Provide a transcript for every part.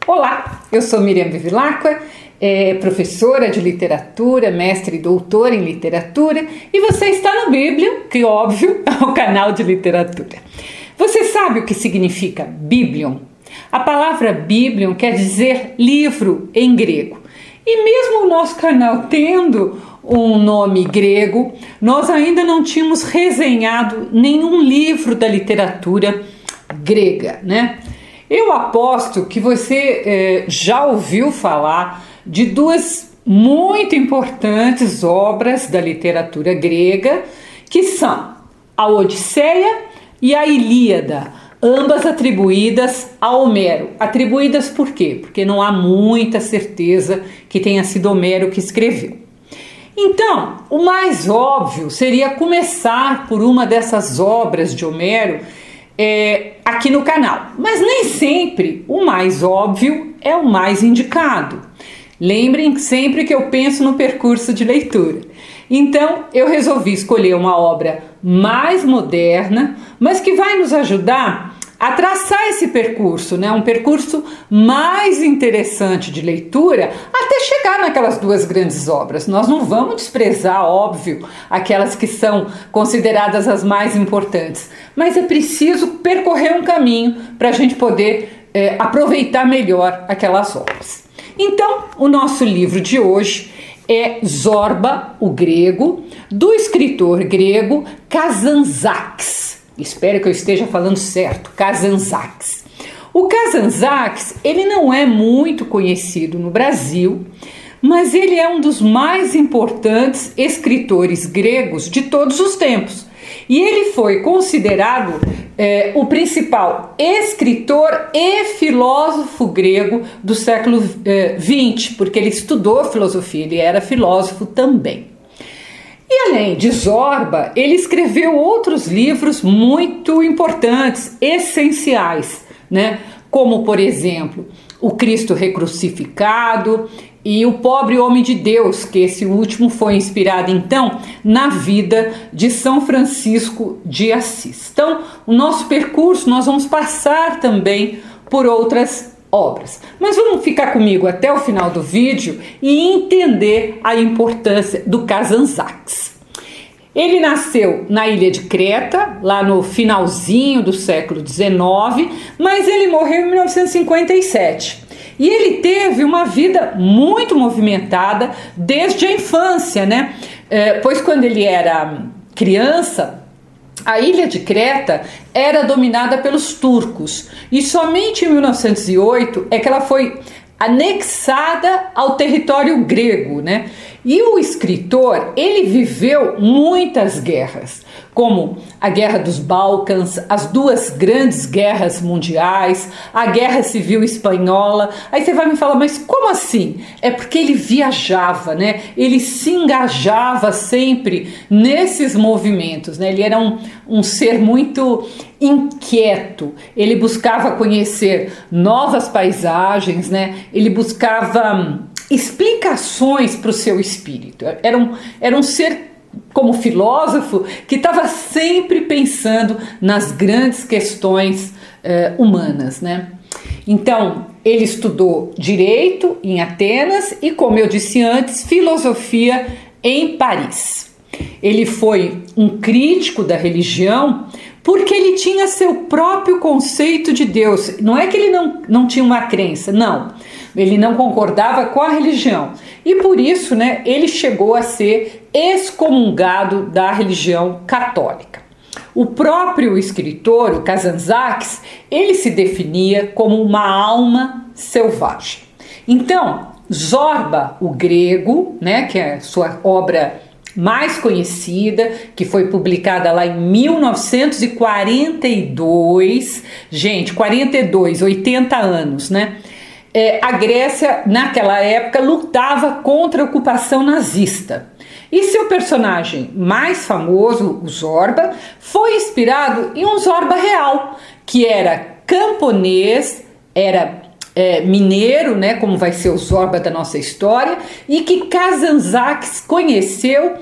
Olá, eu sou Miriam Bevilacqua, professora de literatura, mestre e doutora em literatura, e você está no Biblium, que óbvio é o canal de literatura. Você sabe o que significa Biblium? A palavra Biblium quer dizer livro em grego. E mesmo o nosso canal tendo um nome grego, nós ainda não tínhamos resenhado nenhum livro da literatura grega, né? Eu aposto que você já ouviu falar de duas muito importantes obras da literatura grega, que são a Odisseia e a Ilíada, ambas atribuídas a Homero. Atribuídas por quê? Porque não há muita certeza que tenha sido Homero que escreveu. Então, o mais óbvio seria começar por uma dessas obras de Homero aqui no canal, mas nem sempre o mais óbvio é o mais indicado. Lembrem sempre que eu penso no percurso de leitura. Então eu resolvi escolher uma obra mais moderna, mas que vai nos ajudar a traçar esse percurso, né? Um percurso mais interessante de leitura até chegar naquelas duas grandes obras. Nós não vamos desprezar, óbvio, aquelas que são consideradas as mais importantes, mas é preciso percorrer um caminho para a gente poder aproveitar melhor aquelas obras. Então, o nosso livro de hoje é Zorba, o Grego, do escritor grego Kazantzakis. Espero que eu esteja falando certo, Kazantzakis. O Kazantzakis, ele não é muito conhecido no Brasil, mas ele é um dos mais importantes escritores gregos de todos os tempos. E ele foi considerado o principal escritor e filósofo grego do século XX, porque ele estudou filosofia, ele era filósofo também. E além de Zorba, ele escreveu outros livros muito importantes, essenciais, né? Como, por exemplo, O Cristo Recrucificado e O Pobre Homem de Deus, que esse último foi inspirado, então, na vida de São Francisco de Assis. Então, o nosso percurso, nós vamos passar também por outras obras. Mas vamos ficar comigo até o final do vídeo e entender a importância do Kazantzakis. Ele nasceu na ilha de Creta, lá no finalzinho do século XIX, mas ele morreu em 1957. E ele teve uma vida muito movimentada desde a infância, né? Pois quando ele era criança, a ilha de Creta era dominada pelos turcos e somente em 1908 é que ela foi anexada ao território grego, né? E o escritor, ele viveu muitas guerras, como a Guerra dos Balcãs, as duas grandes guerras mundiais, a Guerra Civil Espanhola. Aí você vai me falar, mas como assim? É porque ele viajava, né? Ele se engajava sempre nesses movimentos, né? Ele era um ser muito inquieto, ele buscava conhecer novas paisagens, né? Ele buscava explicações para o seu espírito. Era um ser, como filósofo, que estava sempre pensando nas grandes questões humanas, né? Então, ele estudou direito em Atenas e, como eu disse antes, filosofia em Paris. Ele foi um crítico da religião porque ele tinha seu próprio conceito de Deus. Não é que ele não tinha uma crença, não. Ele não concordava com a religião. E por isso, né, ele chegou a ser excomungado da religião católica. O próprio escritor, o Kazantzakis, ele se definia como uma alma selvagem. Então, Zorba, o Grego, né, que é a sua obra mais conhecida, que foi publicada lá em 1942, gente, 42, 80 anos, né? A Grécia, naquela época, lutava contra a ocupação nazista. E seu personagem mais famoso, o Zorba, foi inspirado em um Zorba real, que era camponês, era mineiro, né, como vai ser o Zorba da nossa história, e que Kazantzakis conheceu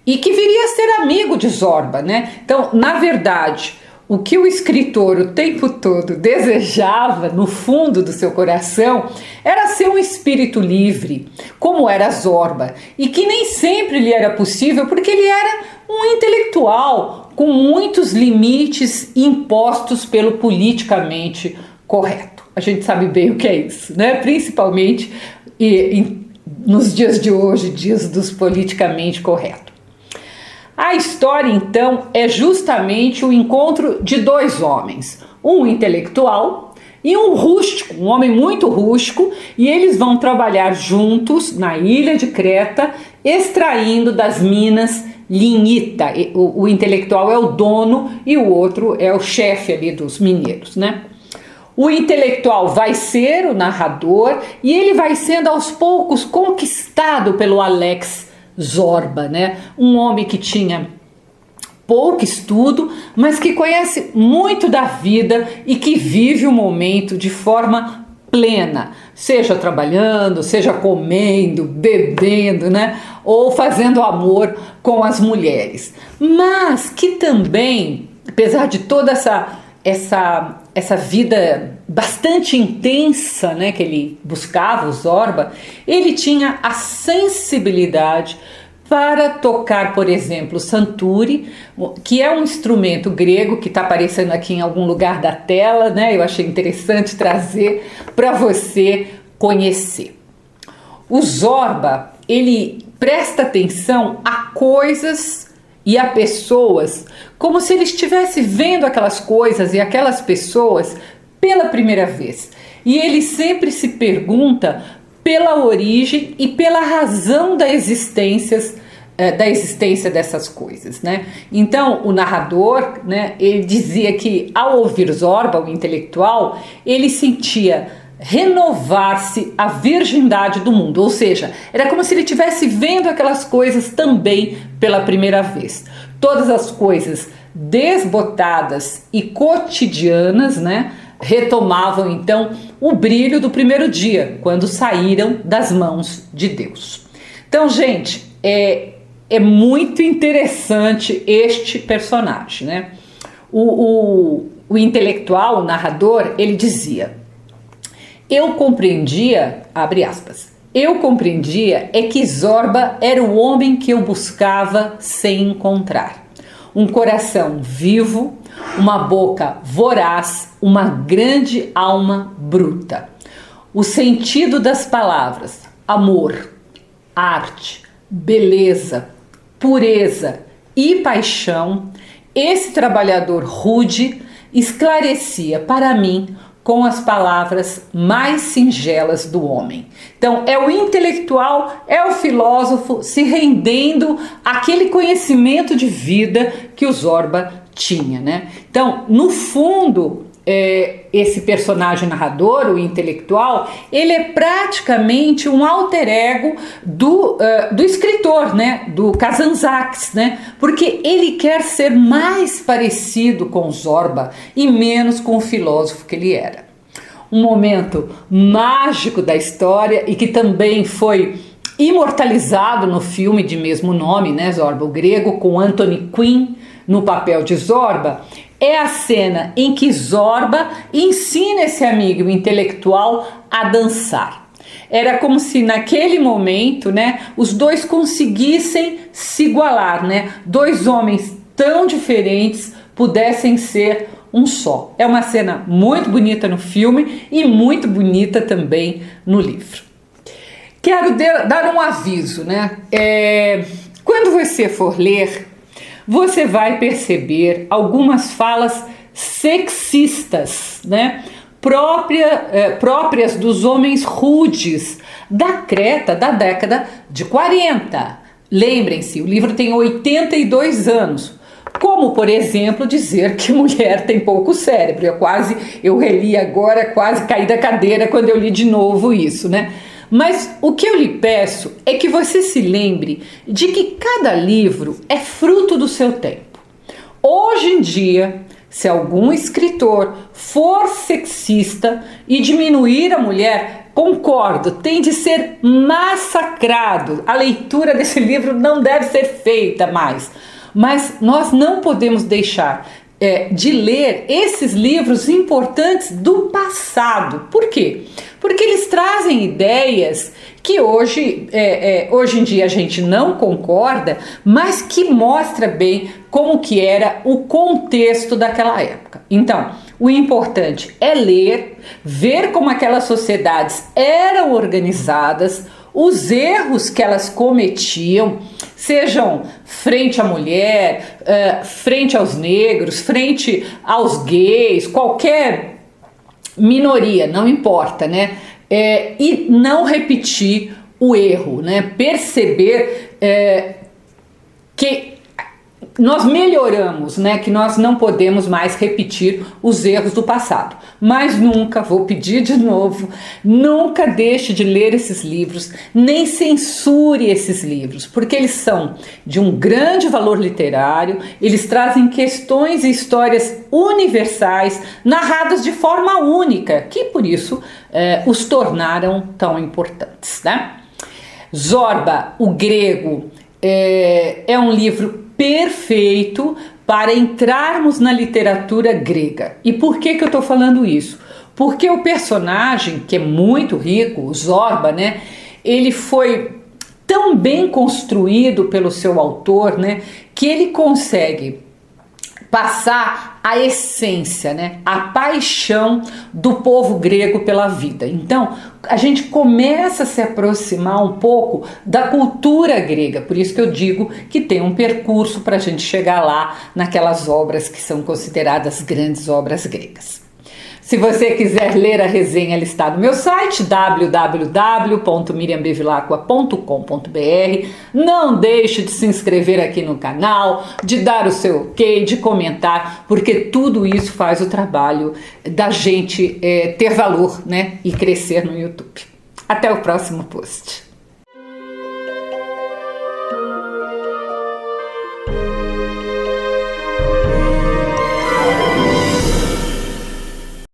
e que viria a ser amigo de Zorba, né? Então, na verdade, o que o escritor o tempo todo desejava no fundo do seu coração era ser um espírito livre, como era Zorba, e que nem sempre lhe era possível porque ele era um intelectual com muitos limites impostos pelo politicamente correto. A gente sabe bem o que é isso, né? Principalmente nos dias de hoje, dias dos politicamente corretos. A história, então, é justamente o encontro de dois homens, um intelectual e um rústico, um homem muito rústico, e eles vão trabalhar juntos na ilha de Creta, extraindo das minas lignita. O intelectual é o dono e o outro é o chefe ali dos mineiros, né? O intelectual vai ser o narrador e ele vai sendo aos poucos conquistado pelo Alex Zorba, né? Um homem que tinha pouco estudo, mas que conhece muito da vida e que vive o momento de forma plena, seja trabalhando, seja comendo, bebendo, né? Ou fazendo amor com as mulheres. Mas que também, apesar de toda essa vida bastante intensa, né, que ele buscava, o Zorba, ele tinha a sensibilidade para tocar, por exemplo, o santuri, que é um instrumento grego que está aparecendo aqui em algum lugar da tela, né? Eu achei interessante trazer para você conhecer. O Zorba, ele presta atenção a coisas e a pessoas, como se ele estivesse vendo aquelas coisas e aquelas pessoas pela primeira vez. E ele sempre se pergunta pela origem e pela razão da existência dessas coisas, né? Então, o narrador, né, ele dizia que ao ouvir Zorba, o intelectual, ele sentia renovar-se a virgindade do mundo, ou seja, era como se ele estivesse vendo aquelas coisas também pela primeira vez. Todas as coisas desbotadas e cotidianas, né, retomavam então o brilho do primeiro dia, quando saíram das mãos de Deus. Então, gente, é muito interessante este personagem, né? O intelectual, o narrador, ele dizia: eu compreendia, abre aspas, eu compreendia é que Zorba era o homem que eu buscava sem encontrar. Um coração vivo, uma boca voraz, uma grande alma bruta. O sentido das palavras, amor, arte, beleza, pureza e paixão, esse trabalhador rude esclarecia para mim com as palavras mais singelas do homem. Então, é o intelectual, é o filósofo se rendendo àquele conhecimento de vida que o Zorba tinha, né? Então, no fundo, esse personagem narrador, o intelectual, ele é praticamente um alter ego do escritor, né? Do Kazantzakis, né? Porque ele quer ser mais parecido com Zorba e menos com o filósofo que ele era. Um momento mágico da história e que também foi imortalizado no filme de mesmo nome, né? Zorba o Grego, com Anthony Quinn no papel de Zorba, é a cena em que Zorba ensina esse amigo intelectual a dançar. Era como se naquele momento, né, os dois conseguissem se igualar, né? Dois homens tão diferentes pudessem ser um só. É uma cena muito bonita no filme e muito bonita também no livro. Quero dar um aviso, né? Quando você for ler, você vai perceber algumas falas sexistas, né? Próprias dos homens rudes da Creta da década de 40. Lembrem-se, o livro tem 82 anos. Como, por exemplo, dizer que mulher tem pouco cérebro. Eu reli agora, quase caí da cadeira quando eu li de novo isso, né? Mas o que eu lhe peço é que você se lembre de que cada livro é fruto do seu tempo. Hoje em dia, se algum escritor for sexista e diminuir a mulher, concordo, tem de ser massacrado. A leitura desse livro não deve ser feita mais. Mas nós não podemos deixar de ler esses livros importantes do passado. Por quê? Porque eles trazem ideias que hoje em dia a gente não concorda, mas que mostra bem como que era o contexto daquela época. Então, o importante é ler, ver como aquelas sociedades eram organizadas, os erros que elas cometiam, sejam frente à mulher, frente aos negros, frente aos gays, qualquer minoria, não importa, né? E não repetir o erro, né? Perceber que nós melhoramos, né? Que nós não podemos mais repetir os erros do passado. Mas nunca, vou pedir de novo, nunca deixe de ler esses livros, nem censure esses livros, porque eles são de um grande valor literário, eles trazem questões e histórias universais, narradas de forma única, que por isso os tornaram tão importantes, né? Zorba, o Grego, é um livro perfeito para entrarmos na literatura grega. E por que eu estou falando isso? Porque o personagem, que é muito rico, o Zorba, né, ele foi tão bem construído pelo seu autor, né, que ele consegue passar a essência, né, a paixão do povo grego pela vida. Então, a gente começa a se aproximar um pouco da cultura grega, por isso que eu digo que tem um percurso para a gente chegar lá naquelas obras que são consideradas grandes obras gregas. Se você quiser ler a resenha, ela está no meu site www.miriambevilacqua.com.br. Não deixe de se inscrever aqui no canal, de dar o seu ok, de comentar, porque tudo isso faz o trabalho da gente ter valor, né, e crescer no YouTube. Até o próximo post.